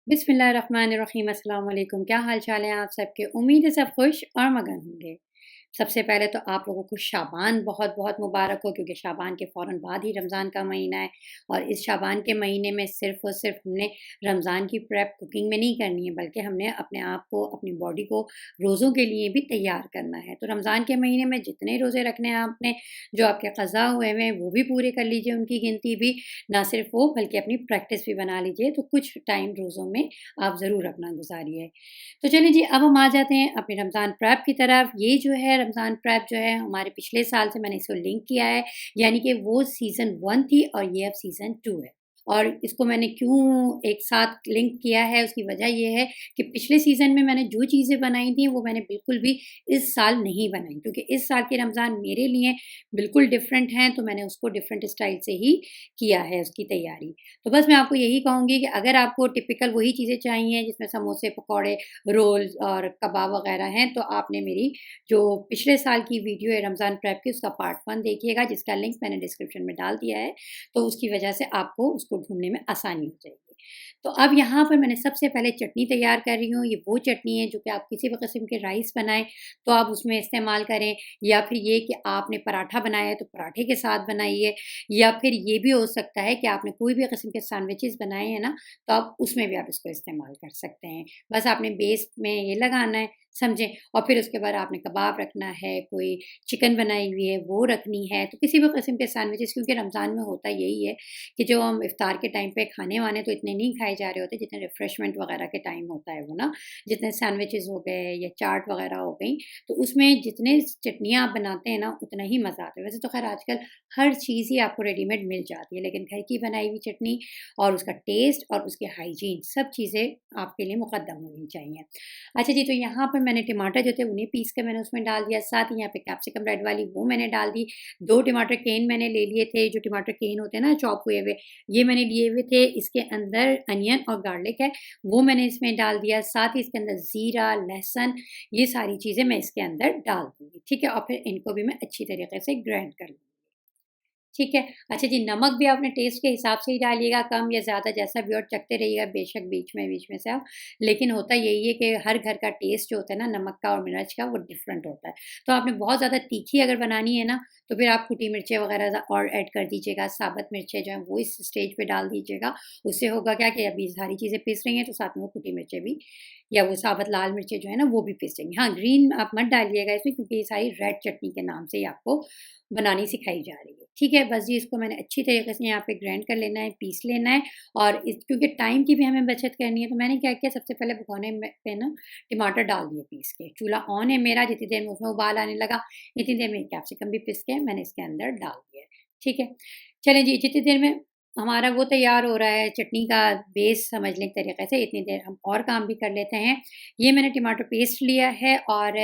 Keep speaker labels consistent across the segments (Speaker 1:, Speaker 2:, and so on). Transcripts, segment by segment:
Speaker 1: बिस्मिल्लाहिर्रहमानिर्रहीम अस्सलाम वालेकुम। क्या हाल चाल है आप सबके? उम्मीद है सब खुश और मगन होंगे। सबसे पहले तो आप लोगों को शाबान बहुत-बहुत मुबारक हो, क्योंकि शाबान के फ़ौरन बाद ही रमज़ान का महीना है और इस शाबान के महीने में सिर्फ़ और सिर्फ़ हमने रमज़ान की प्रेप कुकिंग में नहीं करनी है, बल्कि हमने अपने आप को, अपनी बॉडी को रोज़ों के लिए भी तैयार करना है। तो रमज़ान के महीने में जितने रोज़े रखने हैं आपने, जो आपके क़ज़ा हुए हुए हैं वो भी पूरे कर लीजिए, उनकी गिनती भी। ना सिर्फ़ वो, बल्कि अपनी प्रैक्टिस भी बना लीजिए। तो कुछ टाइम रोज़ों में आप ज़रूर अपना गुज़ारिए। तो चलिए जी, अब हम आ जाते हैं अपने रमज़ान प्रेप की तरफ। ये जो है रमज़ान प्रेप जो है हमारे पिछले साल से मैंने इसको लिंक किया है, यानी कि वो सीज़न 1 थी और ये अब सीज़न 2 है। और इसको मैंने क्यों एक साथ लिंक किया है, उसकी वजह ये है कि पिछले सीज़न में मैंने जो चीज़ें बनाई थी वो मैंने बिल्कुल भी इस साल नहीं बनाई, क्योंकि इस साल के रमज़ान मेरे लिए बिल्कुल डिफरेंट हैं, तो मैंने उसको डिफरेंट स्टाइल से ही किया है उसकी तैयारी। तो बस मैं आपको यही कहूँगी कि अगर आपको टिपिकल वही चीज़ें चाहिए जिसमें समोसे, पकौड़े, रोल्स और कबाब वगैरह हैं, तो आपने मेरी जो पिछले साल की वीडियो है रमज़ान प्रेप की, उसका पार्ट 1 देखिएगा, जिसका लिंक मैंने डिस्क्रिप्शन में डाल दिया है। तो उसकी वजह से आपको उसको ढूँढने में आसानी हो जाएगी। तो अब यहाँ पर मैंने सबसे पहले चटनी तैयार कर रही हूँ। ये वो चटनी है जो कि आप किसी भी किस्म के राइस बनाएँ तो आप उसमें इस्तेमाल करें, या फिर ये कि आपने पराठा बनाया है तो पराठे के साथ बनाइए, या फिर ये भी हो सकता है कि आपने कोई भी किस्म के सैंडविचेज़ बनाए हैं ना, तो आप उसमें भी आप इसको इस्तेमाल कर सकते हैं। बस आपने बेस में ये लगाना है, समझें? और फिर उसके बाद आपने कबाब रखना है, कोई चिकन बनाई हुई है वो रखनी है, तो किसी भी किस्म के सैंडविचेज़, क्योंकि रमज़ान में होता यही है कि जो हम इफ्तार के टाइम पे खाने-वाने तो इतने नहीं खाए जा रहे होते जितने रिफ्रेशमेंट वगैरह के टाइम होता है वो ना, जितने सैंडविचेज़ हो गए या चाट वगैरह हो गई, तो उसमें जितने चटनियाँ आप बनाते हैं ना उतना ही मज़ा आता है। वैसे तो ख़ैर आजकल हर चीज़ ही आपको रेडीमेड मिल जाती है, लेकिन घर की बनाई हुई चटनी और उसका टेस्ट और उसके हाइजीन सब चीज़ें आपके लिए मुक़द्दम होनी चाहिए। अच्छा जी, तो यहाँ पर मैंने टमाटर जो थे उन्हें पीस के मैंने उसमें डाल दिया, साथ ही यहाँ पे कैप्सिकम रेड वाली वो मैंने डाल दी। 2 टमाटर केन मैंने ले लिए थे, जो टमाटर केन होते हैं ना चॉप हुए हुए, ये मैंने लिए हुए थे। इसके अंदर अनियन और गार्लिक है, वो मैंने इसमें डाल दिया। साथ ही इसके अंदर ज़ीरा, लहसुन, ये सारी चीज़ें मैं इसके अंदर डाल दूँगी, ठीक है? और फिर इनको भी मैं अच्छी तरीके से ग्राइंड कर लूँगी। ठीक है। अच्छा जी, नमक भी आपने टेस्ट के हिसाब से ही डालिएगा, कम या ज़्यादा जैसा भी, और चखते रहिएगा बेशक बीच में से आप। लेकिन होता यही है कि हर घर का टेस्ट जो होता है ना नमक का और मिर्च का, वो डिफरेंट होता है। तो आपने बहुत ज़्यादा तीखी अगर बनानी है ना, तो फिर आप कुटी मिर्चें वगैरह और ऐड कर दीजिएगा। साबुत मिर्चें जो हैं वो इस स्टेज पे डाल दीजिएगा। उससे होगा क्या कि अभी सारी चीज़ें पिस रही हैं, तो साथ में वो कुटी मिर्चें भी, या वो साबुत लाल मिर्चें जो है ना वो भी पिस जाएँगी। हाँ, ग्रीन आप मत डालिएगा इसमें, क्योंकि ये सारी रेड चटनी के नाम से ही आपको बनानी सिखाई जा रही है। ठीक है, बस जी इसको मैंने अच्छी तरीके से यहाँ पे ग्राइंड कर लेना है, पीस लेना है, और इस क्योंकि टाइम की भी हमें बचत करनी है, तो मैंने क्या किया, सबसे पहले भगोने में पे ना टमाटर डाल दिए पीस के। चूल्हा ऑन है मेरा, जितनी देर में उसमें उबाल आने लगा, इतनी देर में कैप्सिकम भी पीस के मैंने इसके अंदर डाल दिया है। ठीक है? चलें जी, जितनी देर में हमारा वो तैयार हो रहा है, चटनी का बेस समझ लें एक तरीके से, इतनी देर हम और काम भी कर लेते हैं। ये मैंने टमाटर पेस्ट लिया है, और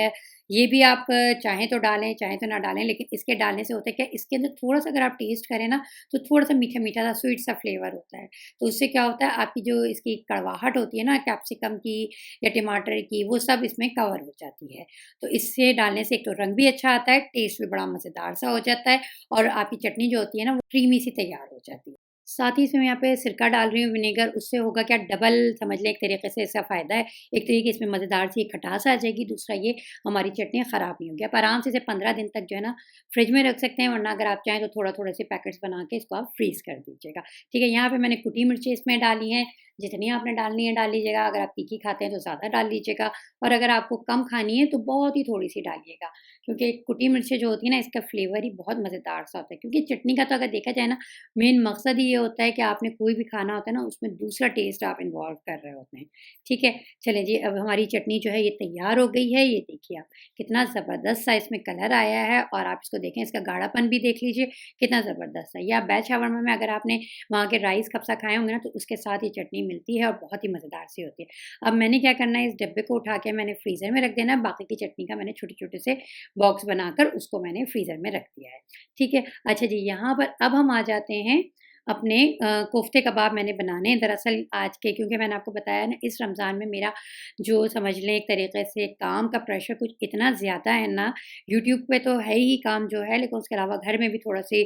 Speaker 1: ये भी आप चाहें तो डालें, चाहें तो ना डालें, लेकिन इसके डालने से होता है क्या, इसके अंदर थोड़ा-सा अगर आप टेस्ट करें ना, तो थोड़ा-सा मीठा-मीठा सा स्वीट सा फ्लेवर होता है। तो उससे क्या होता है, आपकी जो इसकी कड़वाहट होती है ना कैप्सिकम की या टमाटर की, वो सब इसमें कवर हो जाती है। तो इससे डालने से एक तो रंग भी अच्छा आता है, टेस्ट भी बड़ा मज़ेदार सा हो जाता है, और आपकी चटनी जो होती है ना, वो क्रीमी सी तैयार हो जाती है। साथ ही इसमें मैं यहाँ पे सिरका डाल रही हूँ, विनेगर, उससे होगा क्या, डबल समझ लें एक तरीके से इसका फ़ायदा है। एक तरीके इसमें मज़ेदार सी खटास आ जाएगी, दूसरा ये हमारी चटनी ख़राब नहीं होगी। आप आराम से इसे 15 दिन तक जो है ना फ्रिज में रख सकते हैं, वरना अगर आप चाहें तो थोड़ा-थोड़ा से पैकेट्स बना के इसको आप फ्रीज़ कर दीजिएगा। ठीक है, यहाँ पे मैंने कुटी मिर्चें इसमें डाली हैं, जितनी आपने डालनी है डाल लीजिएगा। अगर आप तीखी खाते हैं तो ज़्यादा डाल लीजिएगा, और अगर आपको कम खानी है तो बहुत ही थोड़ी-सी डालिएगा, क्योंकि कुटी मिर्चें जो होती है ना, इसका फ्लेवर ही बहुत मज़ेदार सा होता है। क्योंकि चटनी का तो अगर देखा जाए ना, मेन मकसद ही ये होता है कि आपने कोई भी खाना होता है ना, उसमें दूसरा टेस्ट आप इन्वॉल्व कर रहे होते हैं। ठीक है? चलें जी, अब हमारी चटनी जो है ये तैयार हो गई है। ये देखिए आप, कितना ज़बरदस्त सा इसमें कलर आया है, और आप इसको देखें, इसका गाढ़ापन भी देख लीजिए कितना ज़बरदस्त है। या वेज शावरमा में अगर आपने वहाँ के राइस कब्सा खाए होंगे ना, तो उसके साथ ये चटनी मिलती है और बहुत ही मज़ेदार सी होती है। अब मैंने क्या करना है, इस डब्बे को उठा के मैंने फ्रीज़र में रख देना है। बाकी की चटनी का मैंने छोटे-छोटे से बॉक्स बनाकर उसको मैंने फ्रीज़र में रख दिया है। ठीक है? अच्छा जी, यहाँ पर अब हम आ जाते हैं अपने कोफ्ते कबाब मैंने बनाने हैं। दरअसल आज के, क्योंकि मैंने आपको बताया ना, इस रमज़ान में मेरा जो समझ लें एक तरीक़े से काम का प्रेशर कुछ इतना ज़्यादा है ना, यूट्यूब पे तो है ही काम जो है, लेकिन उसके अलावा घर में भी थोड़ा-सी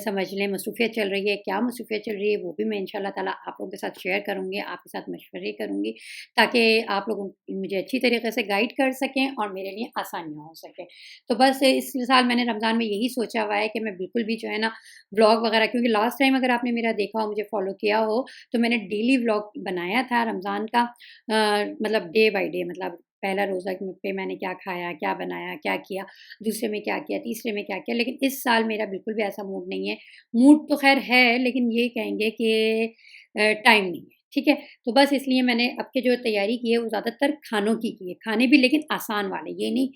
Speaker 1: समझ लें मसरूफ़ियत चल रही है। क्या मसरूफ़ियत चल रही है वो भी मैं इंशाअल्लाह ताला आप लोगों के साथ शेयर करूँगी, आपके साथ मशवरे करूँगी, ताकि आप लोग मुझे अच्छी तरीक़े से गाइड कर सकें और मेरे लिए आसानियाँ हो सकें। तो बस इस साल मैंने रमज़ान में यही सोचा हुआ है कि मैं बिल्कुल भी जो है ना व्लॉग वगैरह, क्योंकि लास्ट टाइम अगर आपने मेरा देखा हो, मुझे फ़ॉलो किया हो, तो मैंने डेली व्लॉग बनाया था रमज़ान का, मतलब डे बाय डे, मतलब पहला रोज़ा पे मैंने क्या खाया, क्या बनाया, क्या किया, दूसरे में क्या किया, तीसरे में क्या किया। लेकिन इस साल मेरा बिल्कुल भी ऐसा मूड नहीं है। मूड तो ख़ैर है, लेकिन ये कहेंगे कि टाइम नहीं है, ठीक है? तो बस इसलिए मैंने अब की जो तैयारी की है वो ज़्यादातर खानों की है। खाने भी लेकिन आसान वाले, ये नहीं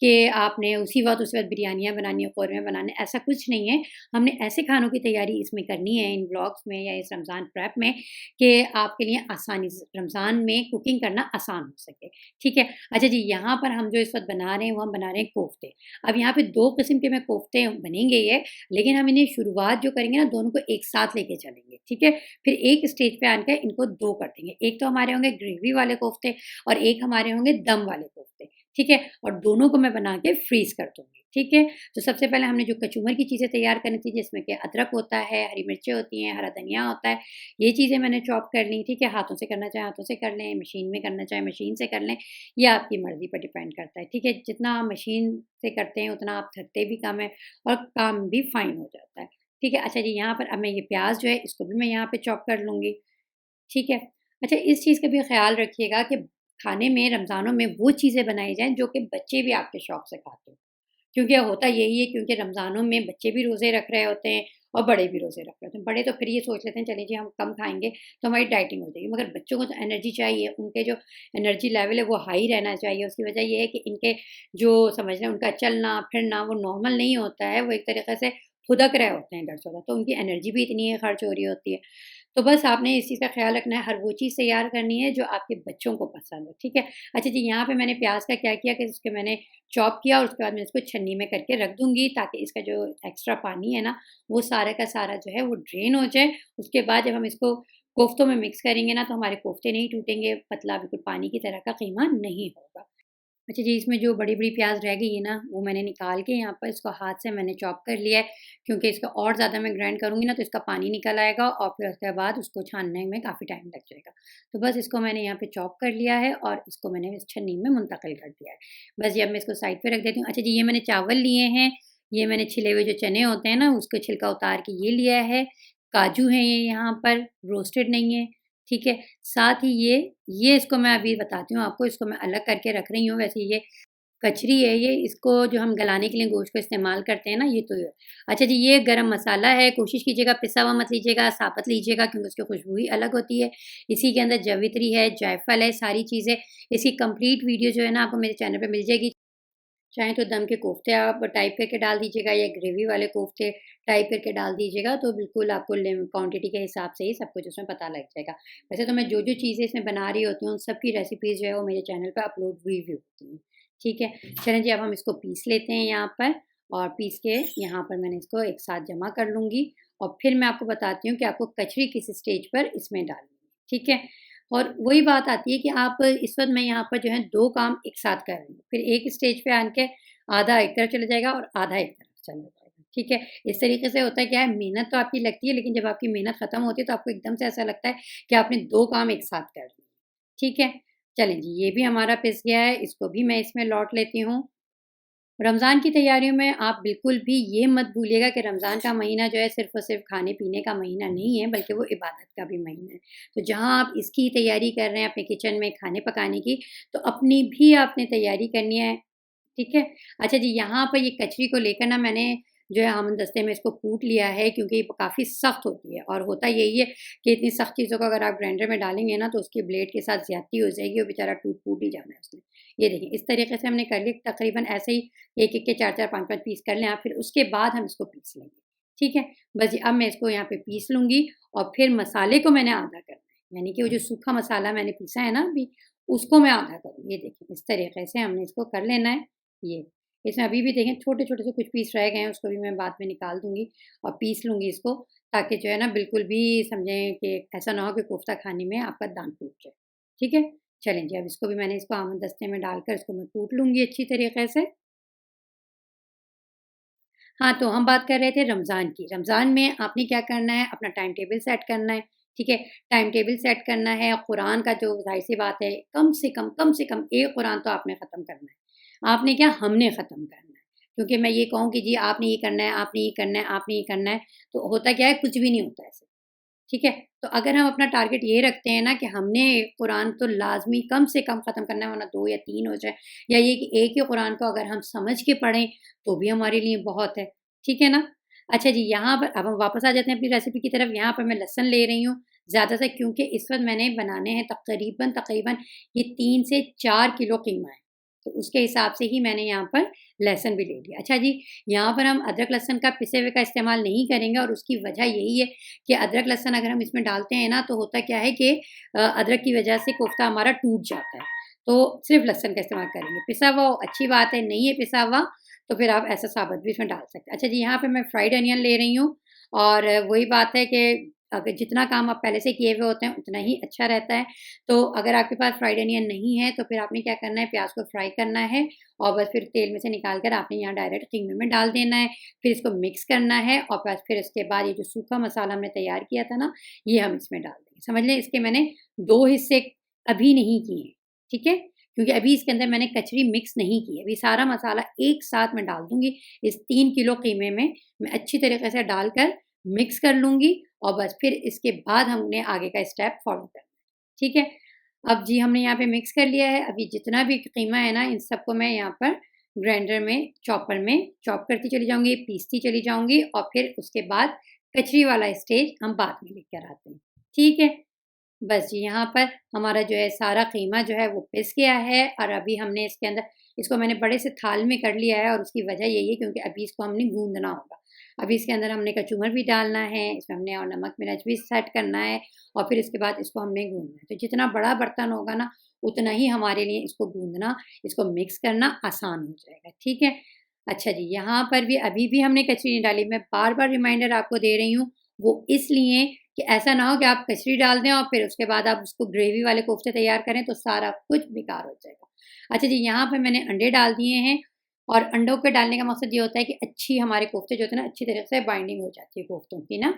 Speaker 1: कि आपने उसी वक़्त बिरयानियाँ बनानी है, कौरमे बनाने, ऐसा कुछ नहीं है। हमने ऐसे खानों की तैयारी इसमें करनी है इन व्लॉग्स में या इस रमज़ान प्रेप में, कि आपके लिए आसानी से रमज़ान में कुकिंग करना आसान हो सके, ठीक है? अच्छा जी, यहाँ पर हम जो इस वक़्त बना रहे हैं, वो हम बना रहे हैं कोफ्ते। अब यहाँ पे 2 किस्म के मैं कोफ्ते बनेंगे ये, लेकिन हम इन्हें शुरुआत जो करेंगे ना, दोनों को एक साथ लेके चलेंगे, ठीक है? फिर एक स्टेज पे आके इनको 2 कर देंगे। एक तो हमारे होंगे ग्रेवी वाले कोफ्ते और एक हमारे होंगे दम वाले कोफ्ते, ठीक है? और दोनों को मैं बना के फ्रीज़ कर दूँगी, ठीक है? तो सबसे पहले हमने जो कचूमर की चीज़ें तैयार करनी थी, जिसमें कि अदरक होता है, हरी मिर्चें होती हैं, हरा धनिया होता है, ये चीज़ें मैंने चॉप कर ली, ठीक है? हाथों से करना चाहें हाथों से कर लें, मशीन में करना चाहें मशीन से कर लें, ये आपकी मर्ज़ी पर डिपेंड करता है, ठीक है? जितना आप मशीन से करते हैं, उतना आप थकते भी कम हैं और काम भी फ़ाइन हो जाता है, ठीक है? अच्छा जी, यहाँ पर अब मैं ये प्याज़ जो है, इसको भी मैं यहाँ पे चॉप कर लूँगी। ठीक है। अच्छा, इस चीज़ का भी ख़्याल रखिएगा कि खाने में रमज़ानों में वो चीज़ें बनाई जाएँ जो कि बच्चे भी आपके शौक से खाते हों। क्योंकि होता यही है, क्योंकि रमज़ानों में बच्चे भी रोज़े रख रहे होते हैं और बड़े भी रोज़े रख रहे होते हैं। बड़े तो फिर ये सोच लेते हैं चलिए जी हम कम खाएँगे तो हमारी डाइटिंग हो जाएगी। मगर बच्चों को तो एनर्जी चाहिए, उनके जो एनर्जी लेवल है वो हाई रहना चाहिए। उसकी वजह ये है कि इनके जो समझ लें उनका चलना-फिरना वो नॉर्मल नहीं होता है, वो एक तरीक़े से फुदक रहे होते हैं इधर से उधर, तो उनकी एनर्जी भी इतनी ही खर्च हो रही होती है। तो बस आपने इस चीज़ का ख़्याल रखना है, हर वो चीज़ तैयार करनी है जो आपके बच्चों को पसंद हो, ठीक है? अच्छा जी, यहाँ पे मैंने प्याज़ का क्या किया कि इसके मैंने चॉप किया और उसके बाद मैं इसको छन्नी में करके रख दूँगी, ताकि इसका जो एक्स्ट्रा पानी है ना, वो सारा का सारा जो है वो ड्रेन हो जाए। उसके बाद जब हम इसको कोफ्तों में मिक्स करेंगे ना, तो हमारे कोफ्ते नहीं टूटेंगे, पतला बिल्कुल पानी की तरह का कीमा नहीं होगा। अच्छा जी, इसमें जो बड़ी-बड़ी प्याज़ रह गई है ना, वो मैंने निकाल के यहाँ पर इसको हाथ से मैंने चॉप कर लिया है, क्योंकि इसको और ज़्यादा मैं ग्राइंड करूँगी ना, तो इसका पानी निकल आएगा और फिर उसके बाद उसको छानने में काफ़ी टाइम लग जाएगा। तो बस इसको मैंने यहाँ पे चॉप कर लिया है और इसको मैंने इस छन्नी में मुंतकिल कर दिया है। बस ये अब मैं इसको साइड पे रख देती हूँ। अच्छा जी, ये मैंने चावल लिए हैं, ये मैंने छिले हुए जो चने होते हैं ना, उसको छिलका उतार के ये लिया है। काजू हैं ये यहाँ पर, रोस्टेड नहीं है, ठीक है? साथ ही ये इसको मैं अभी बताती हूँ आपको, इसको मैं अलग करके रख रही हूँ। वैसे ये कचरी है ये, इसको जो हम गलाने के लिए गोश्त को इस्तेमाल करते हैं ना, ये तो ये। अच्छा जी, ये गरम मसाला है, कोशिश कीजिएगा पिसा हुआ मत लीजिएगा, साबुत लीजिएगा क्योंकि उसकी खुशबू ही अलग होती है। इसी के अंदर जावित्री है, जायफल है, सारी चीज़ें। इसकी कंप्लीट वीडियो जो है ना आपको मेरे चैनल पे मिल जाएगी। चाहे तो दम के कोफ्ते आप टाइप करके डाल दीजिएगा या ग्रेवी वाले कोफ्ते टाइप करके डाल दीजिएगा, तो बिल्कुल आपको क्वांटिटी के हिसाब से ही सब कुछ उसमें पता लग जाएगा। वैसे तो मैं जो-जो चीज़ें इसमें बना रही होती हूँ, उन सब की रेसिपीज़ जो है वो मेरे चैनल पे अपलोड हुई भी होती हैं। ठीक है? चलें जी, अब हम इसको पीस लेते हैं यहाँ पर और पीस के यहाँ पर मैंने इसको एक साथ जमा कर लूँगी और फिर मैं आपको बताती हूँ कि आपको कचरी किस स्टेज पर इसमें डालनी है। ठीक है? और वही बात आती है कि आप इस वक़्त मैं यहाँ पर जो है 2 काम एक साथ कर रही हूँ। फिर एक स्टेज पे आके आधा एक तरफ चला जाएगा और आधा एक तरफ चला जाएगा, ठीक है? इस तरीके से होता है क्या है, मेहनत तो आपकी लगती है, लेकिन जब आपकी मेहनत खत्म होती है तो आपको एकदम से ऐसा लगता है कि आपने 2 काम एक साथ कर लिए, ठीक है? चलें जी, ये भी हमारा पिस गया है, इसको भी मैं इसमें लौट लेती हूँ। रमज़ान की तैयारियों में आप बिल्कुल भी ये मत भूलिएगा कि रमज़ान का महीना जो है सिर्फ़ और सिर्फ़ खाने-पीने का महीना नहीं है, बल्कि वो इबादत का भी महीना है। तो जहाँ आप इसकी तैयारी कर रहे हैं अपने किचन में खाने पकाने की, तो अपनी भी आपने तैयारी करनी है, ठीक है? अच्छा जी, यहाँ पर ये कचरी को लेकर ना मैंने जो है हमन-दस्ते में इसको कूट लिया है, क्योंकि ये काफ़ी सख्त होती है और होता यही है कि इतनी सख्त चीज़ों को अगर आप ग्राइंडर में डालेंगे ना, तो उसकी ब्लेड के साथ ज़्यादती हो जाएगी और बेचारा टूट-फूट ही जाना है उसने। ये देखिए, इस तरीके से हमने कर लिया, तकरीबन ऐसे ही 1-1 के 4-4 5-5 पीस कर लें आप, फिर उसके बाद हम इसको पीस लेंगे, ठीक है? बस जी, अब मैं इसको यहाँ पे पीस लूँगी और फिर मसाले को मैंने आधा करना है, यानी कि वो जो सूखा मसाला मैंने पीसा है ना अभी, उसको मैं आधा करूँगी। ये देखिए, इस तरीके से हमने इसको कर लेना है, ये। इसमें अभी भी देखें छोटे-छोटे से कुछ पीस रह गए हैं, उसको भी मैं बाद में निकाल दूँगी और पीस लूँगी इसको, ताकि जो है ना बिल्कुल भी समझें कि ऐसा ना हो कि कोफ्ता खाने में आपका दाँत टूट जाए। ठीक है? चलें जी, अब इसको भी मैंने इसको आमदस्ते में डालकर इसको मैं कूट लूँगी अच्छी तरीके से। हाँ, तो हम बात कर रहे थे रमज़ान की। रमज़ान में आपने क्या करना है, अपना टाइम टेबल सेट करना है, ठीक है? टाइम टेबल सेट करना है, कुरान का जो ज़ाहिर-सी बात है, कम से कम 1 कुरान तो आपने ख़त्म करना है। आपने क्या, हमने ख़त्म करना है। क्योंकि मैं ये कहूँ कि जी आपने ये करना है, आपने ये करना है, आपने ये करना है, तो होता क्या है, कुछ भी नहीं होता ऐसे। ठीक है? तो अगर हम अपना टारगेट ये रखते हैं ना कि हमने कुरान तो लाज़मी कम से कम ख़त्म करना है, वरना 2 या 3 हो जाए, या ये कि एक ही कुरान को अगर हम समझ के पढ़ें, तो भी हमारे लिए बहुत है। ठीक है ना? अच्छा जी, यहाँ पर अब हम वापस आ जाते हैं अपनी रेसिपी की तरफ। यहाँ पर मैं लहसुन ले रही हूँ ज़्यादा से, क्योंकि इस वक़्त मैंने बनाने हैं तकरीबन ये 3 से 4 किलो कीमा है। तो उसके हिसाब से ही मैंने यहाँ पर लहसुन भी ले लिया। अच्छा जी, यहाँ पर हम अदरक लहसुन का पिसे हुए का इस्तेमाल नहीं करेंगे, और उसकी वजह यही है कि अदरक लहसुन अगर हम इसमें डालते हैं ना, तो होता क्या है कि अदरक की वजह से कोफ्ता हमारा टूट जाता है। तो सिर्फ़ लहसुन का इस्तेमाल करेंगे। पिसा हुआ हो अच्छी बात है, नहीं है पिसा हुआ तो फिर आप ऐसा साबुत भी इसमें डाल सकते हैं। अच्छा जी, यहाँ पे मैं फ्राइड अनियन ले रही हूँ, और वही बात है कि अगर जितना काम आप पहले से किए हुए होते हैं उतना ही अच्छा रहता है। तो अगर आपके पास फ्राइड अनियन नहीं है, तो फिर आपने क्या करना है, प्याज़ को फ्राई करना है और बस फिर तेल में से निकाल कर आपने यहाँ डायरेक्ट कीमे में डाल देना है। फिर इसको मिक्स करना है, और बस फिर उसके बाद ये जो सूखा मसाला हमने तैयार किया था ना, ये हम इसमें डाल देंगे। समझ लें इसके मैंने 2 हिस्से अभी नहीं किए हैं, ठीक है? क्योंकि अभी इसके अंदर मैंने कचरी मिक्स नहीं की है। अभी सारा मसाला एक साथ मैं डाल दूँगी। इस 3 किलो कीमे में मैं अच्छी तरीके से डालकर मिक्स कर लूँगी, और बस फिर इसके बाद हमने आगे का स्टेप फ़ॉलो करना है। ठीक है? अब जी हमने यहाँ पे मिक्स कर लिया है। अभी जितना भी कीमा है ना, इन सबको मैं यहाँ पर ग्राइंडर में, चॉपर में चॉप करती चली जाऊँगी, पीसती चली जाऊँगी, और फिर उसके बाद कचरी वाला स्टेज हम बाद में लेकर आते हैं। ठीक है? बस जी, यहाँ पर हमारा जो है सारा कीमा जो है वो पिस गया है, और अभी हमने इसके अंदर, इसको मैंने बड़े से थाल में कर लिया है, और उसकी वजह यही है क्योंकि अभी इसको हमने गूँदना होगा। अभी इसके अंदर हमने कचूमर भी डालना है, इसमें हमने और नमक मिर्च भी सेट करना है, और फिर इसके बाद इसको हमने गूँदना है। तो जितना बड़ा बर्तन होगा ना, उतना ही हमारे लिए इसको गूँदना, इसको मिक्स करना आसान हो जाएगा, ठीक है? अच्छा जी, यहाँ पर भी अभी भी हमने कचरी नहीं डाली। मैं बार-बार रिमाइंडर आपको दे रही हूँ, वो इसलिए कि ऐसा ना हो कि आप कचरी डाल दें और फिर उसके बाद आप उसको ग्रेवी वाले कोफ्ते तैयार करें, तो सारा कुछ बेकार हो जाएगा। अच्छा जी, यहाँ पे मैंने अंडे डाल दिए हैं, और अंडों के डालने का मकसद ये होता है कि अच्छी हमारे कोफ्ते जो होते हैं ना, अच्छी तरह से बाइंडिंग हो जाती है कोफ्तों की ना।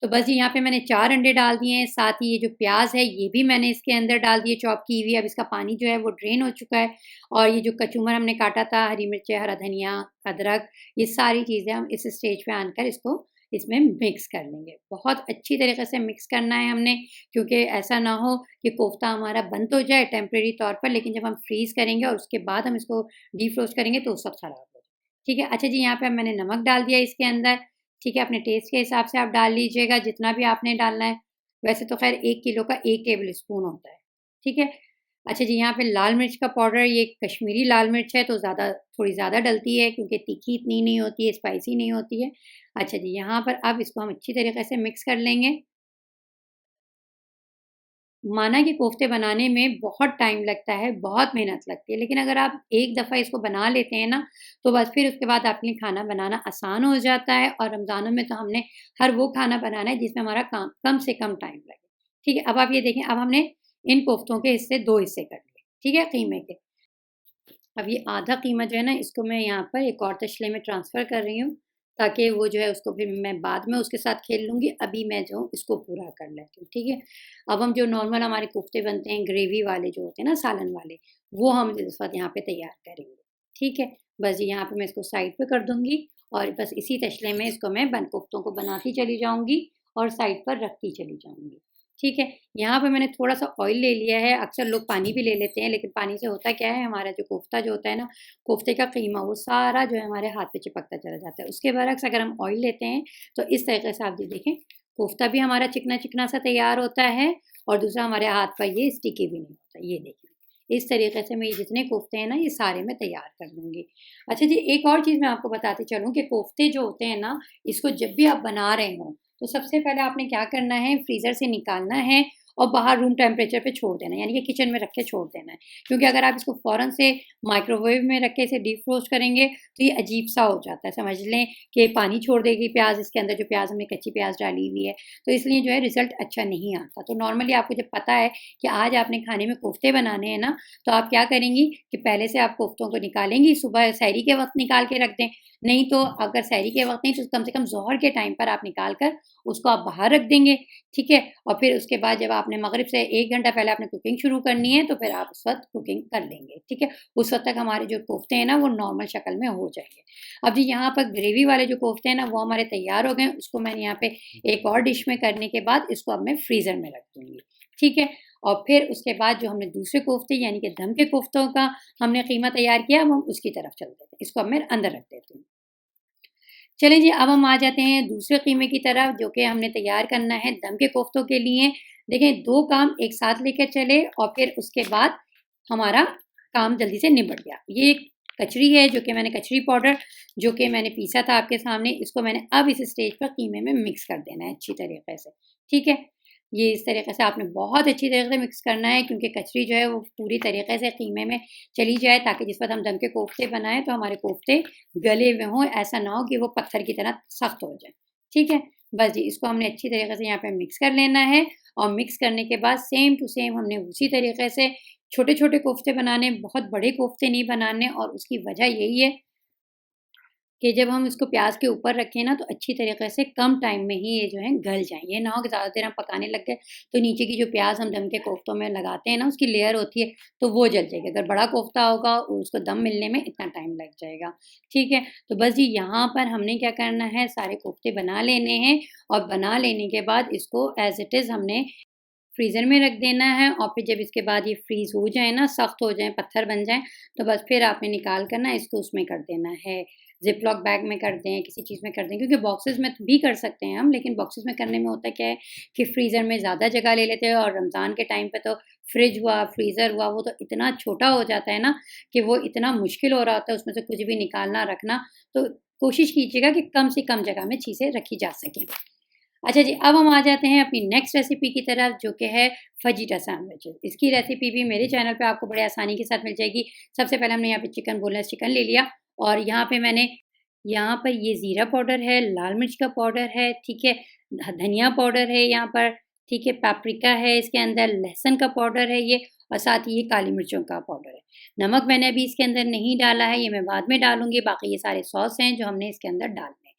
Speaker 1: तो बस जी यहाँ पे मैंने 4 अंडे डाल दिए हैं, साथ ही ये जो प्याज़ है ये भी मैंने इसके अंदर डाल दिए चॉप की हुई। अब इसका पानी जो है वो ड्रेन हो चुका है, और ये जो कचूमर हमने काटा था, हरी मिर्चें, हरा धनिया, अदरक, ये सारी चीज़ें हम इस स्टेज पे आकर इसको इसमें मिक्स कर लेंगे। बहुत अच्छी तरीके से मिक्स करना है हमने, क्योंकि ऐसा ना हो कि कोफ्ता हमारा बन तो जाए टेम्परेरी तौर पर, लेकिन जब हम फ्रीज़ करेंगे और उसके बाद हम इसको डीफ्रोस्ट करेंगे तो सब खराब हो जाए। ठीक है? अच्छा जी, यहाँ पे मैंने नमक डाल दिया इसके अंदर। ठीक है, अपने टेस्ट के हिसाब से आप डाल लीजिएगा जितना भी आपने डालना है। वैसे तो ख़ैर 1 किलो का 1 टेबल स्पून होता है, ठीक है? अच्छा जी, यहाँ पे लाल मिर्च का पाउडर, ये कश्मीरी लाल मिर्च है, तो थोड़ी ज़्यादा डलती है क्योंकि तीखी इतनी नहीं होती है, स्पाइसी नहीं होती है। अच्छा जी, यहाँ पर अब इसको हम अच्छी तरीके से मिक्स कर लेंगे। माना कि कोफ्ते बनाने में बहुत टाइम लगता है, बहुत मेहनत लगती है, लेकिन अगर आप एक दफ़ा इसको बना लेते हैं ना, तो बस फिर उसके बाद आपके लिए खाना बनाना आसान हो जाता है, और रमज़ानों में तो हमने हर वो खाना बनाना है जिसमें हमारा काम कम से कम टाइम लगे। ठीक है? अब आप ये देखें, अब हमने इन कोफ्तों के हिस्से 2 हिस्से कर लिए, ठीक है, कीमे के। अब ये आधा कीमा जो है ना, इसको मैं यहाँ पर एक और तसले में ट्रांसफ़र कर रही हूँ, ताकि वो जो है उसको फिर मैं बाद में उसके साथ खेल लूँगी। अभी मैं जो हूँ इसको पूरा कर लेती हूँ, ठीक है? अब हम जो नॉर्मल हमारे कोफ्ते बनते हैं ग्रेवी वाले जो होते हैं ना, सालन वाले, वो हम इस वक़्त यहाँ पे तैयार करेंगे, ठीक है? बस जी यहाँ पे मैं इसको साइड पे कर दूँगी, और बस इसी तसले में इसको मैं बंद कोफ्तों को बनाती चली जाऊँगी और साइड पर रखती चली जाऊँगी, ठीक है? यहाँ पे मैंने थोड़ा-सा ऑयल ले लिया है। अक्सर लोग पानी भी ले लेते हैं, लेकिन पानी से होता क्या है, हमारा जो कोफ्ता जो होता है ना, कोफ्ते का कीमा वो सारा जो है हमारे हाथ पे चिपकता चला जाता है। उसके बरअक्स अगर हम ऑयल लेते हैं, तो इस तरीके से आप ये देखें, कोफ्ता भी हमारा चिकना-चिकना सा तैयार होता है, और दूसरा हमारे हाथ पर ये स्टिकी भी नहीं होता। ये देखिए, इस तरीके से मैं ये जितने कोफ्ते हैं ना, ये सारे मैं तैयार कर लूँगी। अच्छा जी, एक और चीज़ मैं आपको बताती चलूँ कि कोफ्ते जो होते हैं ना, इसको जब भी आप बना रहे हों, तो सबसे पहले आपने क्या करना है, फ्रीज़र से निकालना है, और बाहर रूम टेम्परेचर पे छोड़ देना है, यानी कि किचन में रख के छोड़ देना है। क्योंकि अगर आप इसको फ़ौरन से माइक्रोवेव में रख के इसे डीप फ्रोस्ट करेंगे तो ये अजीब-सा हो जाता है। समझ लें कि पानी छोड़ देगी प्याज़ इसके अंदर, जो प्याज़ हमने कच्ची प्याज़ डाली हुई है, तो इसलिए जो है रिज़ल्ट अच्छा नहीं आता। तो नॉर्मली आपको जब पता है कि आज आपने खाने में कोफ्ते बनाने हैं ना, तो आप क्या करेंगी कि पहले से आप कोफ्तों को निकालेंगी, सुबह सहरी के वक़्त निकाल के रख दें। नहीं तो अगर सहरी के वक़्त नहीं तो कम से कम ज़ोहर के टाइम पर आप निकाल कर उसको आप बाहर रख देंगे, ठीक है? और फिर उसके बाद जब आपने मगरिब से 1 घंटा पहले आपने कुकिंग शुरू करनी है, तो फिर आप उस वक़्त कुकिंग कर लेंगे, ठीक है? उस वक़्त तक हमारे जो कोफ्ते हैं ना, वो नॉर्मल शक्ल में हो जाएँगे। अब जी यहाँ पर ग्रेवी वाले जो कोफ्ते हैं ना, वो हमारे तैयार हो गए हैं। उसको मैंने यहाँ पे एक और डिश में करने के बाद इसको अब मैं फ्रीज़र में रख दूँगी, ठीक है? और फिर उसके बाद जो हमने दूसरे कोफ्ते यानी कि दम के कोफ्तों का हमने कीमा तैयार किया, अब हम उसकी तरफ चलते हैं। इसको अब मैं अंदर रख देती हूँ। चलें जी, अब हम आ जाते हैं दूसरे कीमे की तरफ, जो कि हमने तैयार करना है दम के कोफ्तों के लिए। देखें, 2 काम एक साथ लेकर चले और फिर उसके बाद हमारा काम जल्दी से निबट गया। ये एक कचरी है, जो कि मैंने कचरी पाउडर जो कि मैंने पीसा था आपके सामने, इसको मैंने अब इस स्टेज पर कीमे में मिक्स कर देना है अच्छी तरीके से, ठीक है? ये इस तरीके से आपने बहुत अच्छी तरीके से मिक्स करना है, क्योंकि कचरी जो है वो पूरी तरीके से कीमे में चली जाए, ताकि जिस वक़्त हम दम के कोफ्ते बनाएँ तो हमारे कोफ्ते गले हुए हों, ऐसा ना हो कि वो पत्थर की तरह सख्त हो जाएँ, ठीक है? बस जी, इसको हमने अच्छी तरीके से यहाँ पे मिक्स कर लेना है और मिक्स करने के बाद सेम टू सेम हमने उसी तरीके से छोटे-छोटे कोफ्ते बनाने, बहुत बड़े कोफ्ते नहीं बनाने। और उसकी वजह यही है कि जब हम इसको प्याज़ के ऊपर रखें ना, तो अच्छी तरीके से कम टाइम में ही ये जो है गल जाएँ। ये ना हो कि ज़्यादा देर हम पकाने लग गए, तो नीचे की जो प्याज़ हम दम के कोफ्तों में लगाते हैं ना, उसकी लेयर होती है, तो वो जल जाएगी। अगर बड़ा कोफ्ता होगा और उसको दम मिलने में इतना टाइम लग जाएगा, ठीक है? तो बस जी यहाँ पर हमने क्या करना है, सारे कोफ्ते बना लेने हैं और बना लेने के बाद इसको एज़ इट इज़ हमने फ्रीज़र में रख देना है। और फिर जब इसके बाद ये फ्रीज़ हो जाए ना, सख्त हो जाएँ, पत्थर बन जाएँ, तो बस फिर आपने निकाल कर ना इसको उसमें कर देना है, ज़िप-लॉक बैग में कर दें, किसी चीज़ में कर दें, क्योंकि बॉक्सेज़ में भी कर सकते हैं हम, लेकिन बॉक्सेज़ में करने में होता क्या है कि फ्रीज़र में ज़्यादा जगह ले लेते हैं। और रमज़ान के टाइम पे तो फ्रिज हुआ, फ्रीज़र हुआ, वो तो इतना छोटा हो जाता है ना कि वो इतना मुश्किल हो रहा होता है उसमें से कुछ भी निकालना, रखना। तो कोशिश कीजिएगा कि कम से कम जगह में चीज़ें रखी जा सकें। अच्छा जी, अब हम आ जाते हैं अपनी नेक्स्ट रेसिपी की तरफ, जो कि है फजीटा सैंडविचेस। इसकी रेसिपी भी मेरे चैनल पे आपको बड़े आसानी के साथ मिल जाएगी। सबसे पहले हमने यहाँ पे चिकन, बोनलेस चिकन ले लिया और यहाँ पे मैंने यहाँ पर ये ज़ीरा पाउडर है, लाल मिर्च का पाउडर है, ठीक है? धनिया पाउडर है यहाँ पर, ठीक है? पापरिका है इसके अंदर, लहसुन का पाउडर है ये, और साथ ही ये काली मिर्चों का पाउडर है। नमक मैंने अभी इसके अंदर नहीं डाला है, ये मैं बाद में डालूँगी। बाकी ये सारे सॉस हैं जो हमने इसके अंदर डालने हैं।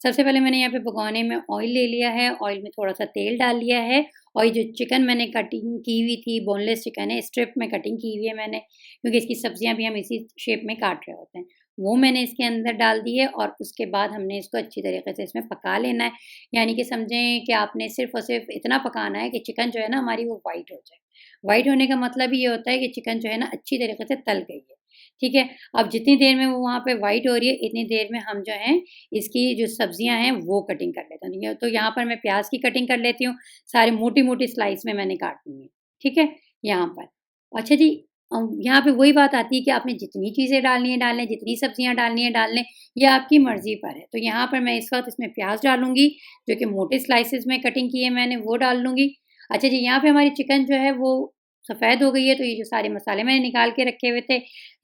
Speaker 1: सबसे पहले मैंने यहाँ पे भगोने में ऑयल ले लिया है, ऑयल में थोड़ा-सा तेल डाल लिया है और ये जो चिकन मैंने कटिंग की हुई थी, बोनलेस चिकन है, स्ट्रिप में कटिंग की हुई है मैंने, क्योंकि इसकी सब्जियाँ भी हम इसी शेप में काट रहे होते हैं। वो मैंने इसके अंदर डाल दी है और उसके बाद हमने इसको अच्छी तरीके से इसमें पका लेना है। यानी कि समझें कि आपने सिर्फ़ और सिर्फ़ इतना पकाना है कि चिकन जो है ना हमारी, वो व्हाइट हो जाए। व्हाइट होने का मतलब ये होता है कि चिकन जो है ना अच्छी तरीके से तल गई है, ठीक है? अब जितनी देर में वो वहाँ पे व्हाइट हो रही है, इतनी देर में हम जो है इसकी जो सब्जियाँ हैं वो कटिंग कर लेते हैं। तो यहाँ पर मैं प्याज़ की कटिंग कर लेती हूँ, सारी मोटी-मोटी स्लाइस में मैंने काटनी है, ठीक है? यहाँ पर। अच्छा जी, यहाँ पे वही बात आती है कि आपने जितनी चीज़ें डालनी है डाल लें, जितनी सब्जियाँ डालनी है डाल लें, ये आपकी मर्ज़ी पर है। तो यहाँ पर मैं इस वक़्त इसमें प्याज़ डालूँगी, जो कि मोटे स्लाइसेस में कटिंग की है मैंने, वो डाल लूँगी। अच्छा जी, यहाँ पे हमारी चिकन जो है वो सफ़ेद हो गई है, तो ये जो सारे मसाले मैंने निकाल के रखे हुए थे,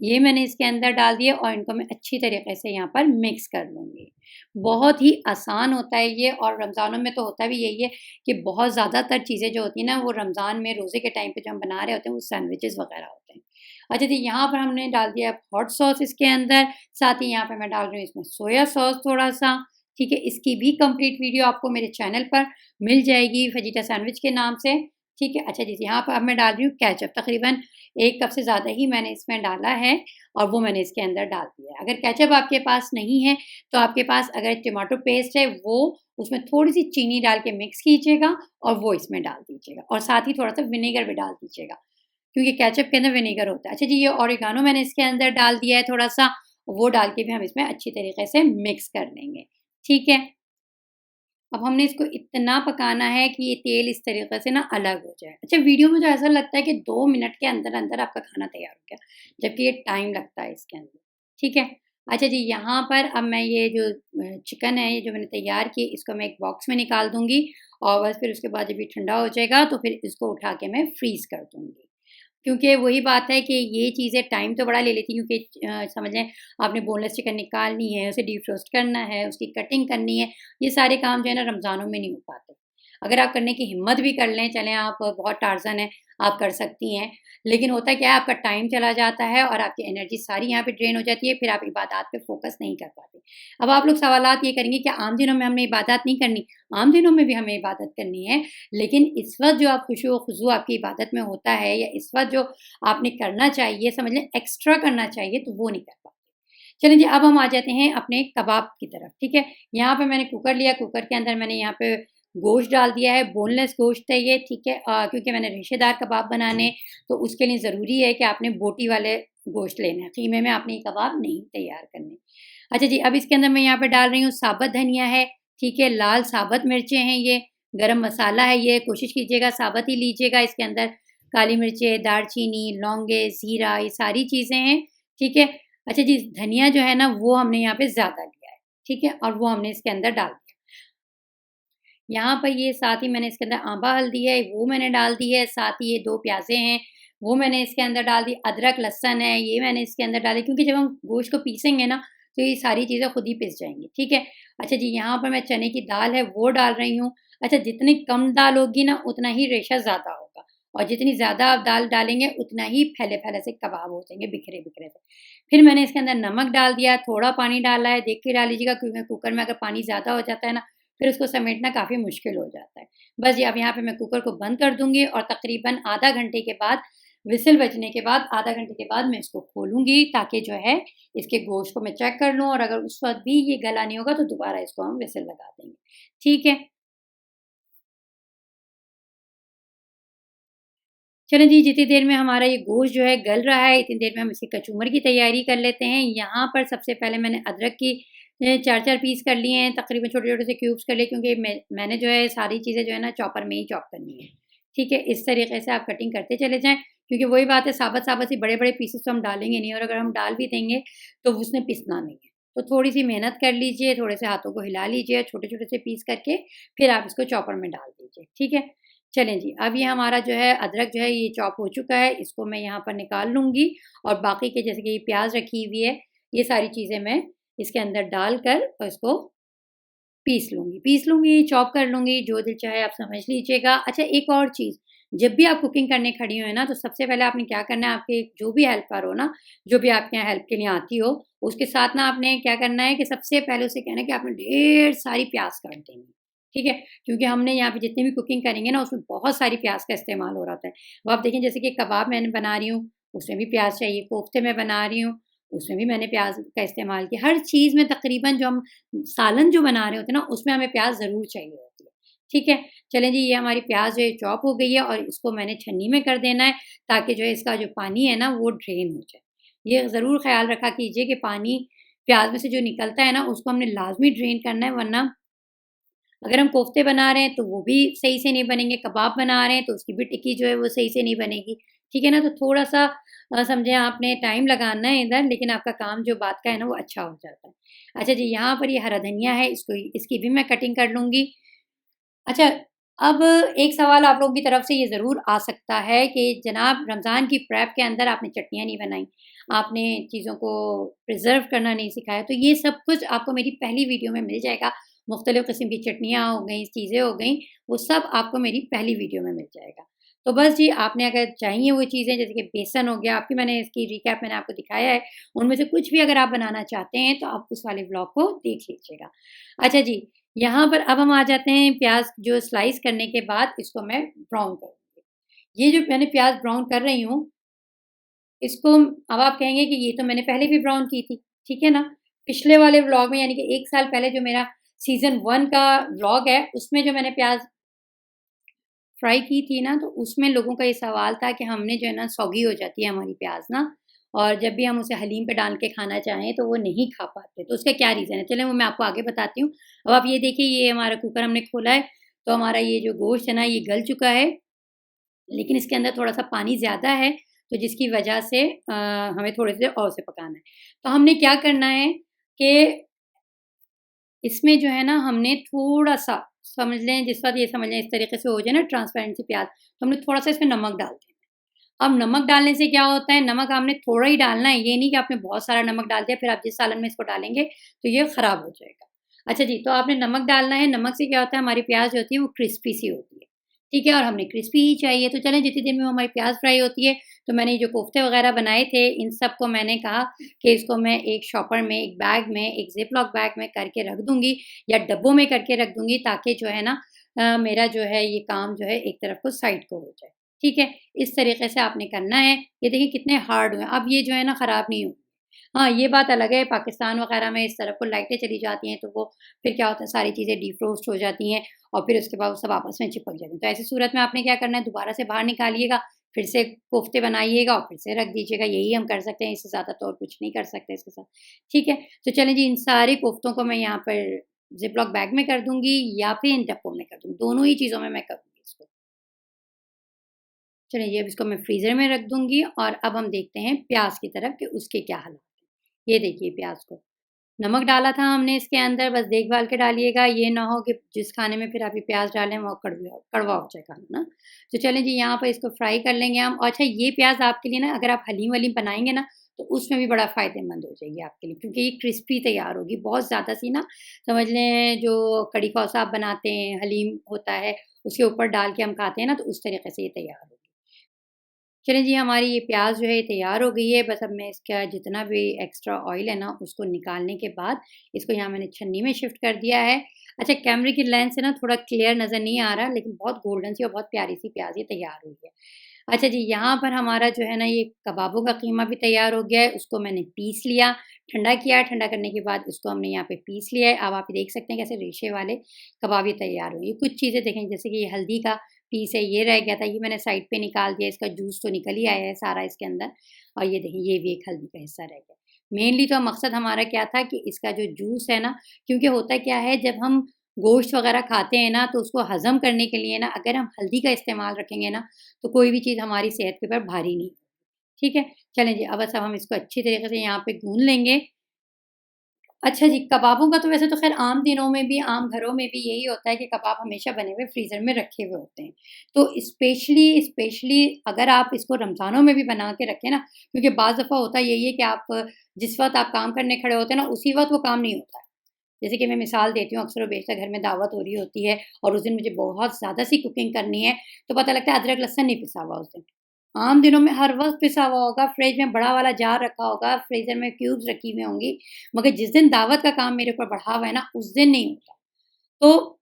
Speaker 1: ये मैंने इसके अंदर डाल दिए और इनको मैं अच्छी तरीके से यहाँ पर मिक्स कर लूँगी। बहुत ही आसान होता है ये, और रमज़ानों में तो होता भी यही है कि बहुत ज़्यादातर चीज़ें जो होती हैं ना, वो रमज़ान में रोज़े के टाइम पे जो हम बना रहे होते हैं, वो सैंडविचेस वग़ैरह होते हैं। अच्छा जी, यहाँ पर हमने डाल दिया हॉट सॉस इसके अंदर, साथ ही यहाँ पे मैं डाल रही हूँ इसमें सोया सॉस थोड़ा-सा, ठीक है? इसकी भी कंप्लीट वीडियो आपको मेरे चैनल पर मिल जाएगी, फजीटा सैंडविच के नाम से, ठीक है? अच्छा जी, यहाँ पर अब मैं डाल रही हूँ केचअप, तकरीबन 1 कप से ज़्यादा ही मैंने इसमें डाला है और वो मैंने इसके अंदर डाल दिया है। अगर केचअप आपके पास नहीं है, तो आपके पास अगर टमाटो पेस्ट है, वो उसमें थोड़ी-सी चीनी डाल के मिक्स कीजिएगा और वो इसमें डाल दीजिएगा और साथ ही थोड़ा-सा विनेगर भी डाल दीजिएगा, क्योंकि केचअप के अंदर विनेगर होता है। अच्छा जी, ये ओरिगानो मैंने इसके अंदर डाल दिया है थोड़ा-सा, वो डाल के भी हम इसमें अच्छी तरीके से मिक्स कर लेंगे, ठीक है? अब हमने इसको इतना पकाना है कि ये तेल इस तरीके से ना अलग हो जाए। अच्छा, वीडियो में तो ऐसा लगता है कि 2 मिनट के अंदर-अंदर आपका खाना तैयार हो गया, जबकि ये टाइम लगता है इसके अंदर, ठीक है? अच्छा जी, यहाँ पर अब मैं ये जो चिकन है, ये जो मैंने तैयार की, इसको मैं एक बॉक्स में निकाल दूँगी और बस फिर उसके बाद जब ये ठंडा हो जाएगा, तो फिर इसको उठा के मैं फ्रीज़ कर दूँगी। क्योंकि वही बात है कि ये चीज़ें टाइम तो बड़ा ले लेती हैं, क्योंकि समझ लें आपने बोनलेस चिकन निकालनी है, उसे डीफ्रोस्ट करना है, उसकी कटिंग करनी है, ये सारे काम जो है ना रमज़ानों में नहीं हो पाते। अगर आप करने की हिम्मत भी कर लें, चलें आप बहुत टार्ज़न हैं, आप कर सकती हैं, लेकिन होता क्या है आपका टाइम चला जाता है और आपकी एनर्जी सारी यहाँ पे ड्रेन हो जाती है, फिर आप इबादत पे फ़ोकस नहीं कर पाते। अब आप लोग सवालात ये करेंगे कि आम दिनों में हमने इबादत नहीं करनी, आम दिनों में भी हमें इबादत करनी है, लेकिन इस वक़्त जो आप खुशू व खुज़ू आपकी इबादत में होता है या इस वक़्त जो आपने करना चाहिए, समझ लें एक्स्ट्रा करना चाहिए, तो वो नहीं कर पाते। चलिए जी, अब हम आ जाते हैं अपने कबाब की तरफ, ठीक है? यहाँ पे मैंने कुकर लिया, कुकर के अंदर मैंने यहाँ पे गोश्त डाल दिया है, बोनलेस गोश्त है ये, ठीक है? क्योंकि मैंने रेशेदार कबाब बनाने, तो उसके लिए ज़रूरी है कि आपने बोटी वाले गोश्त लेना है, कीमे में आपने ये कबाब नहीं तैयार करने। अच्छा जी, अब इसके अंदर मैं यहाँ पे डाल रही हूँ साबुत धनिया है, ठीक है? लाल साबुत मिर्चें हैं ये, गरम मसाला है ये, कोशिश कीजिएगा साबुत ही लीजिएगा, इसके अंदर काली मिर्चें, दालचीनी, लौंगे, ज़ीरा ये सारी चीज़ें हैं, ठीक है? अच्छा जी, धनिया जो है ना वो हमने यहाँ पे ज़्यादा लिया है, ठीक है? और वो हमने इसके अंदर डाल दिया। यहाँ पर ये साथ ही मैंने इसके अंदर आंबा हल्दी है, वो मैंने डाल दी है, साथ ही ये 2 प्याज़ें हैं, वो मैंने इसके अंदर डाल दी, अदरक, लहसुन है, ये मैंने इसके अंदर डाली, क्योंकि जब हम गोश्त को पीसेंगे ना, तो ये सारी चीज़ें खुद ही पिस जाएँगी, ठीक है? अच्छा जी, यहाँ पर मैं चने की दाल है, वो डाल रही हूँ। अच्छा, जितनी कम दाल होगी ना, उतना ही रेशा ज़्यादा होगा और जितनी ज़्यादा आप दाल डालेंगे, उतना ही फैले-फैले से कबाब हो जाएँगे, बिखरे-बिखरे से। फिर मैंने इसके अंदर नमक डाल दिया, थोड़ा पानी डाला है, देख के डाल लीजिएगा, क्योंकि कुकर में अगर पानी ज़्यादा हो जाता है ना, फिर उसको समेटना काफ़ी मुश्किल हो जाता है। बस ये अब यहाँ पे मैं कुकर को बंद कर दूँगी और तकरीबन आधा घंटे के बाद, व्हिसिल बजने के बाद आधा घंटे के बाद मैं इसको खोलूँगी, ताकि जो है इसके गोश्त को मैं चेक कर लूँ और अगर उस वक़्त भी ये गला नहीं होगा तो दोबारा इसको हम व्हिसिल लगा देंगे। ठीक है? चलें जी, जितनी देर में हमारा ये गोश्त जो है गल रहा है, इतनी देर में हम इसकी कचूमर की तैयारी कर लेते हैं। यहाँ पर सबसे पहले मैंने अदरक की 4-4 पीस कर लिए हैं, तकरीबन छोटे-छोटे से क्यूब्स कर लिए, क्योंकि मैंने जो है सारी चीज़ें जो है ना चॉपर में ही चॉप करनी है। ठीक है? इस तरीके से आप कटिंग करते चले जाएँ, क्योंकि वही बात है साबुत-साबुत ही बड़े-बड़े पीसेस तो हम डालेंगे नहीं और अगर हम डाल भी देंगे, तो उसने पिसना नहीं है। तो थोड़ी-सी मेहनत कर लीजिए, थोड़े से हाथों को हिला लीजिए, छोटे-छोटे से पीस करके फिर आप इसको चॉपर में डाल दीजिए। ठीक है? चलें जी, अब ये हमारा जो है अदरक जो है ये चॉप हो चुका है, इसको मैं यहाँ पर निकाल लूँगी और बाकी के जैसे कि ये प्याज़ रखी हुई है, ये सारी चीज़ें मैं इसके अंदर डालकर और इसको पीस लूँगी, चॉप कर लूँगी, जो दिल चाहे आप समझ लीजिएगा। अच्छा, एक और चीज़, जब भी आप कुकिंग करने खड़ी हों ना, तो सबसे पहले आपने क्या करना है, आपके जो भी हेल्पर हो ना, जो भी आपके यहाँ हेल्प के लिए आती हो, उसके साथ ना आपने क्या करना है कि सबसे पहले उसे कहना है कि आपने ढेर सारी प्याज़ काट देनी है, ठीक है? क्योंकि हमने यहाँ पे जितनी भी कुकिंग करेंगे ना, उसमें बहुत सारी प्याज़ का इस्तेमाल हो रहा होता है। अब आप देखें, जैसे कि कबाब मैंने बना रही हूँ, उसमें भी प्याज़ चाहिए, कोफ्ते मैं बना रही हूँ, उसमें भी मैंने प्याज़ का इस्तेमाल किया। हर चीज़ में तकरीबन जो हम सालन जो बना रहे होते हैं ना, उसमें हमें प्याज़ ज़रूर चाहिए होती है। ठीक है? चलें जी, ये हमारी प्याज़ जो है चॉप हो गई है और इसको मैंने छन्नी में कर देना है, ताकि जो है इसका जो पानी है ना वो ड्रेन हो जाए। ये ज़रूर ख़्याल रखा कीजिए कि पानी प्याज़ में से जो निकलता है ना, उसको हमने लाज़मी ड्रेन करना है, वरना अगर हम कोफ्ते बना रहे हैं तो वो भी सही से नहीं बनेंगे, कबाब बना रहे हैं तो उसकी भी टिक्की जो है वो सही से नहीं बनेगी। ठीक है ना? तो थोड़ा-सा समझें आपने टाइम लगाना है इधर, लेकिन आपका काम जो बात का है ना वो अच्छा हो जाता है। अच्छा जी, यहाँ पर ये हरा धनिया है, इसकी भी मैं कटिंग कर लूँगी। अच्छा, अब एक सवाल आप लोगों की तरफ से ये ज़रूर आ सकता है कि जनाब, रमज़ान की प्रेप के अंदर आपने चटनियाँ नहीं बनाई, आपने चीज़ों को प्रिज़र्व करना नहीं सिखाया, तो ये सब कुछ आपको मेरी पहली वीडियो में मिल जाएगा। मुख्तलिफ़ किस्म की चटनियाँ हो गईं, चीज़ें हो गईं, वो सब आपको मेरी पहली वीडियो में मिल जाएगा। तो बस जी, आपने अगर चाहिए वो चीज़ें, जैसे कि बेसन हो गया, आपकी मैंने इसकी रिकैप मैंने आपको दिखाया है, उनमें से कुछ भी अगर आप बनाना चाहते हैं, तो आप उस वाले व्लॉग को देख लीजिएगा। अच्छा जी, यहाँ पर अब हम आ जाते हैं प्याज़ जो स्लाइस करने के बाद इसको मैं ब्राउन करूँगी। ये जो मैंने प्याज़ ब्राउन कर रही हूँ, इसको अब आप कहेंगे कि ये तो मैंने पहले भी ब्राउन की थी, ठीक है ना? पिछले वाले व्लॉग में, यानी कि 1 साल पहले जो मेरा सीज़न 1 का व्लॉग है, उसमें जो मैंने प्याज़ फ्राई की थी ना, तो उसमें लोगों का ये सवाल था कि हमने जो है ना सौगी हो जाती है हमारी प्याज़ ना, और जब भी हम उसे हलीम पे डाल के खाना चाहें तो वो नहीं खा पाते। तो उसका क्या रीज़न है? चलें वो मैं आपको आगे बताती हूँ। अब आप ये देखिए, ये हमारा कुकर हमने खोला है, तो हमारा ये जो गोश्त है ना ये गल चुका है, लेकिन इसके अंदर थोड़ा-सा पानी ज़्यादा है, तो जिसकी वजह से हमें थोड़ी देर और उसे पकाना है। तो हमने क्या करना है कि इसमें जो है ना हमने थोड़ा-सा समझ लें जिस वक़्त ये समझ लें इस तरीके से हो जाए ना ट्रांसपेरेंसी प्याज़, तो हमने थोड़ा-सा इसमें नमक डाल दिया। अब नमक डालने से क्या होता है, नमक आपने थोड़ा ही डालना है, ये नहीं कि आपने बहुत सारा नमक डाल दिया, फिर आप जिस सालन में इसको डालेंगे, तो ये खराब हो जाएगा। अच्छा जी, तो आपने नमक डालना है, नमक से क्या होता है हमारी प्याज़ जो होती है वो क्रिस्पी सी होती है, ठीक है? और हमने क्रिस्पी ही चाहिए, तो चलें जितनी देर में हमारी प्याज़ फ्राई होती है, तो मैंने ये जो कोफ्ते वगैरह बनाए थे, इन सबको मैंने कहा कि इसको मैं एक शॉपर में, एक बैग में, एक ज़िप-लॉक बैग में करके रख दूँगी या डब्बों में करके रख दूँगी ताकि जो है ना मेरा जो है ये काम जो है एक तरफ को साइड को हो जाए, ठीक है? इस तरीके से आपने करना है। ये देखिए कितने हार्ड हुए हैं। अब ये जो है ना ख़राब नहीं होंगे। हाँ, ये बात अलग है पाकिस्तान वग़ैरह में इस तरफ को लाइटें चली जाती हैं तो वो फिर क्या होता है सारी चीज़ें डिफ्रोस्ट हो जाती हैं और फिर उसके बाद वो सब आपस में चिपक जाती हैं। तो ऐसी सूरत में आपने क्या करना है दोबारा से बाहर निकालिएगा, फिर से कोफ्ते बनाइएगा और फिर से रख दीजिएगा। यही हम कर सकते हैं, इससे ज़्यादा तो और कुछ नहीं कर सकते इसके साथ। ठीक है? तो चलें जी इन सारे कोफ्तों को मैं यहाँ पर ज़िप-लॉक बैग में कर दूँगी या फिर इन डब्बों में कर दूँगी। दोनों ही चीज़ों में मैं करूँगी इसको। चलिए ये अब इसको मैं फ्रीज़र में रख दूँगी और अब हम देखते हैं प्याज़ की तरफ कि उसके क्या हालात हैं। ये देखिए प्याज़ को, नमक डाला था हमने इसके अंदर बस देख-भाल के डालिएगा, ये ना हो कि जिस खाने में फिर आप ये प्याज़ डालें वो कड़वा हो जाए खाना ना। तो चलें जी यहाँ पर इसको फ्राई कर लेंगे हम। और अच्छा ये प्याज़ आपके लिए ना अगर आप हलीम-वलीम बनाएँगे ना तो उसमें भी बड़ा फ़ायदेमंद हो जाएगी आपके लिए क्योंकि ये क्रिस्पी तैयार होगी। बहुत ज़्यादा सी ना समझ लें जो कड़ी कौसा आप बनाते हैं, हलीम होता है, उसके ऊपर डाल के हम खाते हैं ना तो उस तरीके से ये तैयार होगी। चलें जी, हमारी ये प्याज़ जो है ये तैयार हो गई है। बस अब मैं इसका जितना भी एक्स्ट्रा ऑयल है ना, उसको निकालने के बाद इसको यहाँ मैंने छन्नी में शिफ्ट कर दिया है। अच्छा कैमरे की लेंस से ना थोड़ा क्लियर नज़र नहीं आ रहा, लेकिन बहुत गोल्डन सी और बहुत प्यारी सी प्याज़ ये तैयार हुई है। अच्छा जी, यहाँ पर हमारा जो है ना ये कबाबों का कीमा भी तैयार हो गया है। उसको मैंने पीस लिया, ठंडा किया, ठंडा करने के बाद उसको हमने यहाँ पे पीस लिया है। अब आप देख सकते हैं कैसे रेशे वाले कबाब ये तैयार हुए। कुछ चीज़ें देखें जैसे कि ये हल्दी का पीस है, ये रह गया था, ये मैंने साइड पे निकाल दिया, इसका जूस तो निकल ही आया है सारा इसके अंदर। और ये देखिए ये भी एक हल्दी का हिस्सा रह गया। मेनली तो मकसद हमारा क्या था कि इसका जो जूस है ना क्योंकि होता क्या है जब हम गोश्त वगैरह खाते हैं ना तो उसको हज़म करने के लिए ना अगर हम हल्दी का इस्तेमाल रखेंगे ना तो कोई भी चीज़ हमारी सेहत के ऊपर भारी नहीं, ठीक है? चलें जी, अब बस अब हम इसको अच्छी तरीके से यहाँ पे गूँध लेंगे। अच्छा जी, कबाबों का तो वैसे तो ख़ैर आम दिनों में भी, आम घरों में भी यही होता है कि कबाब हमेशा बने हुए फ्रीज़र में रखे हुए होते हैं। तो स्पेशली स्पेशली अगर आप इसको रमज़ानों में भी बना के रखें ना, क्योंकि बाज़ दफ़ा होता यही है कि आप जिस वक़्त आप काम करने खड़े होते हैं ना, उसी वक़्त वो काम नहीं होता है। जैसे कि मैं मिसाल देती हूँ, अक्सर व बेशतर घर में दावत हो रही होती है और उस दिन मुझे बहुत ज़्यादा सी कुकिंग करनी है, तो पता लगता है अदरक लहसुन नहीं पिसा हुआ उस दिन। आम दिनों में हर वक़्त पिसा हुआ होगा, फ्रिज में बड़ा वाला जार रखा होगा, फ्रीज़र में क्यूब्स रखी हुई होंगी, मगर जिस दिन दावत का काम मेरे ऊपर बढ़ा हुआ है ना, उस दिन नहीं होता। तो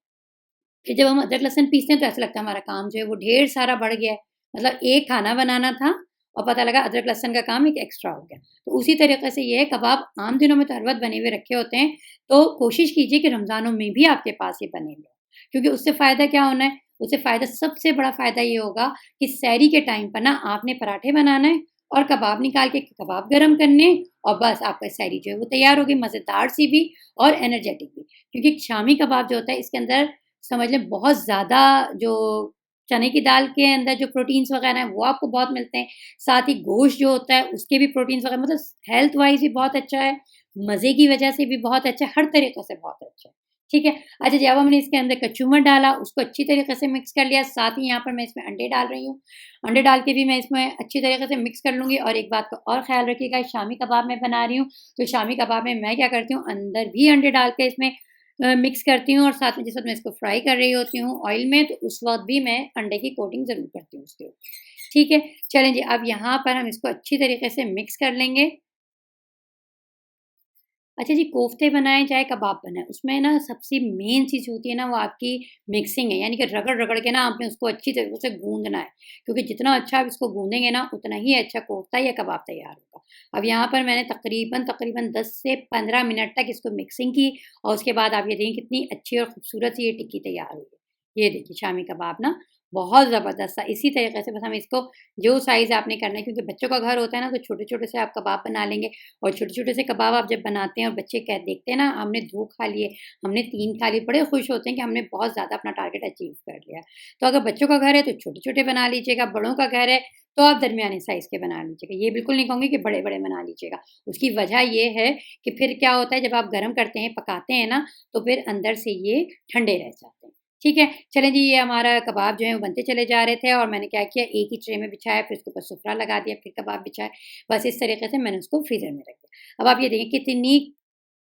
Speaker 1: फिर जब हम अदरक लहसुन पीसते हैं तो ऐसा लगता है हमारा काम जो है वो ढेर सारा बढ़ गया है। मतलब एक खाना बनाना था और पता लगा अदरक लहसुन का काम एक एक्स्ट्रा हो गया। तो उसी तरीके से ये है कबाब आम दिनों में तो हर वक़्त बने हुए रखे होते हैं, तो कोशिश कीजिए कि रमज़ानों में भी आपके पास ये बने हुए हों। क्योंकि उससे फ़ायदा क्या होना है, उससे फ़ायदा सबसे बड़ा फ़ायदा ये होगा कि सहरी के टाइम पर ना आपने पराठे बनाना है और कबाब निकाल के कबाब गरम करने और बस आपका सहरी जो है वो तैयार हो गई, मज़ेदार सी भी और एनर्जेटिक भी। क्योंकि शामी कबाब जो होता है इसके अंदर समझ लें बहुत ज़्यादा जो चने की दाल के अंदर जो प्रोटीन्स वग़ैरह हैं वो आपको बहुत मिलते हैं। साथ ही गोश्त जो होता है उसके भी प्रोटीन्स वग़ैरह मतलब हेल्थ वाइज़ भी बहुत अच्छा है, मज़े की वज़ह से भी बहुत अच्छा है, हर तरीक़े से बहुत अच्छा है। ठीक है? अच्छा जब हमने इसके अंदर कचूमर डाला, उसको अच्छी तरीक़े से मिक्स कर लिया, साथ ही यहाँ पर मैं इसमें अंडे डाल रही हूँ। अंडे डाल के भी मैं इसमें अच्छी तरीक़े से मिक्स कर लूँगी और एक बात का और ख़्याल रखिएगा शामी कबाब मैं बना रही हूँ, तो शामी कबाब में मैं क्या करती हूँ अंदर भी अंडे डाल के इसमें मिक्स करती हूँ और साथ में जिस वक़्त मैं इसको फ्राई कर रही होती हूँ ऑयल में, तो उस वक़्त भी मैं अंडे की कोटिंग ज़रूर करती हूँ उसके ऊपर। ठीक है? चलें जी, अब यहाँ पर हम इसको अच्छी तरीके से मिक्स कर लेंगे। अच्छा जी, कोफ्ते बनाएँ चाहे कबाब बनाएँ, उसमें ना सबसे मेन चीज़ होती है ना वो आपकी मिक्सिंग है, यानी कि रगड़-रगड़ के ना आपने उसको अच्छी तरीके से गूँदना है, क्योंकि जितना अच्छा आप इसको गूँदेंगे ना उतना ही अच्छा कोफ्ता या कबाब तैयार होगा। अब यहाँ पर मैंने तकरीबन 10 से 15 मिनट तक इसको मिक्सिंग की और उसके बाद आप ये देखिए कितनी अच्छी और खूबसूरत सी ये टिक्की तैयार हुई है। ये देखिए शामी कबाब ना बहुत ज़बरदस्त सा इसी तरीके से बस हम इसको जो साइज़ आपने करना है क्योंकि बच्चों का घर होता है ना तो छोटे-छोटे से आप कबाब बना लेंगे और छोटे-छोटे से कबाब आप जब बनाते हैं और बच्चे कह देखते हैं ना हमने 2 खा लिए, हमने 3 खा लिए, बड़े खुश होते हैं कि हमने बहुत ज़्यादा अपना टारगेट अचीव कर लिया। तो अगर बच्चों का घर है तो छोटे-छोटे बना लीजिएगा, बड़ों का घर है तो आप दरमियाने साइज़ के बना लीजिएगा। ये बिल्कुल नहीं कहूँगी कि बड़े-बड़े बना लीजिएगा। उसकी वजह ये है कि फिर क्या होता है जब आप गरम करते हैं, पकाते हैं ना, तो फिर अंदर से ये ठंडे रह जाते हैं। ठीक है? चलें जी, ये हमारा कबाब जो है वो बनते चले जा रहे थे और मैंने क्या किया, एक ही ट्रे में बिछाया, फिर उसके ऊपर सुफ़रा लगा दिया, फिर कबाब बिछाए। बस इस तरीके से मैंने उसको फ्रीज़र में रख दिया। अब आप ये देखिए कितनी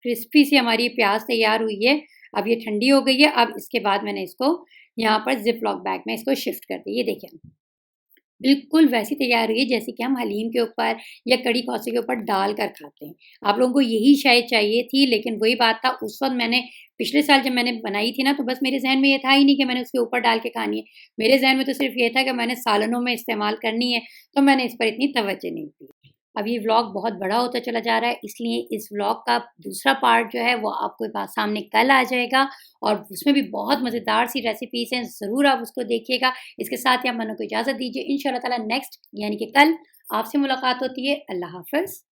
Speaker 1: क्रिस्पी सी हमारी प्याज़ तैयार हुई है। अब ये ठंडी हो गई है। अब इसके बाद मैंने इसको यहाँ पर ज़िप लॉक बैग में इसको शिफ्ट कर दिया। ये देखिए, बिल्कुल वैसी तैयार हुई है जैसे कि हम हलीम के ऊपर या कड़ी कौसे के ऊपर डालकर खाते हैं। आप लोगों को यही शायद चाहिए थी, लेकिन वही बात था उस वक़्त मैंने पिछले साल जब मैंने बनाई थी ना, तो बस मेरे ज़हन में ये था ही नहीं कि मैंने उसके ऊपर डाल के खानी है। मेरे ज़हन में तो सिर्फ़ ये था कि मैंने सालनों में इस्तेमाल करनी है, तो मैंने इस पर इतनी तवज्जो नहीं दी। अब ये व्लॉग बहुत बड़ा होता चला जा रहा है, इसलिए इस व्लॉग का दूसरा पार्ट जो है वो आपके पास सामने कल आ जाएगा और उसमें भी बहुत मज़ेदार सी रेसिपीज़ हैं, ज़रूर आप उसको देखिएगा। इसके साथ ही आप मन्नू को इजाज़त दीजिए। इंशाअल्लाह ताला नेक्स्ट यानी कि कल आपसे मुलाकात होती है। अल्लाह हाफ़िज़।